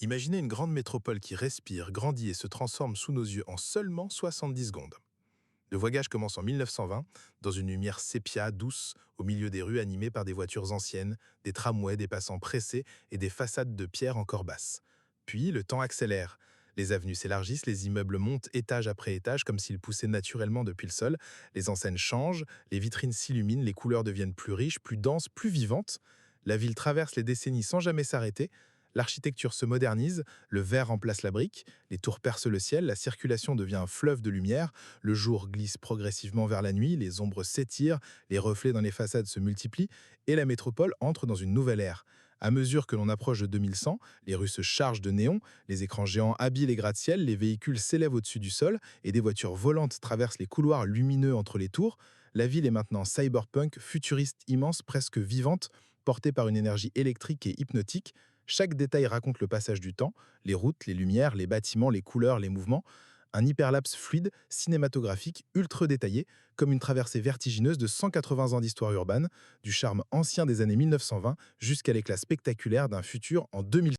Imaginez une grande métropole qui respire, grandit et se transforme sous nos yeux en seulement 70 secondes. Le voyage commence en 1920, dans une lumière sépia douce, au milieu des rues animées par des voitures anciennes, des tramways, des passants pressés et des façades de pierre encore basses. Puis, le temps accélère. Les avenues s'élargissent, les immeubles montent étage après étage comme s'ils poussaient naturellement depuis le sol. Les enseignes changent, les vitrines s'illuminent, les couleurs deviennent plus riches, plus denses, plus vivantes. La ville traverse les décennies sans jamais s'arrêter. L'architecture se modernise, le verre remplace la brique, les tours percent le ciel, la circulation devient un fleuve de lumière, le jour glisse progressivement vers la nuit, les ombres s'étirent, les reflets dans les façades se multiplient, et la métropole entre dans une nouvelle ère. À mesure que l'on approche de 2100, les rues se chargent de néons, les écrans géants habillent les gratte-ciel, les véhicules s'élèvent au-dessus du sol, et des voitures volantes traversent les couloirs lumineux entre les tours. La ville est maintenant cyberpunk, futuriste immense, presque vivante, portée par une énergie électrique et hypnotique. Chaque détail raconte le passage du temps, les routes, les lumières, les bâtiments, les couleurs, les mouvements. Un hyperlapse fluide, cinématographique, ultra détaillé, comme une traversée vertigineuse de 180 ans d'histoire urbaine, du charme ancien des années 1920 jusqu'à l'éclat spectaculaire d'un futur en 2000.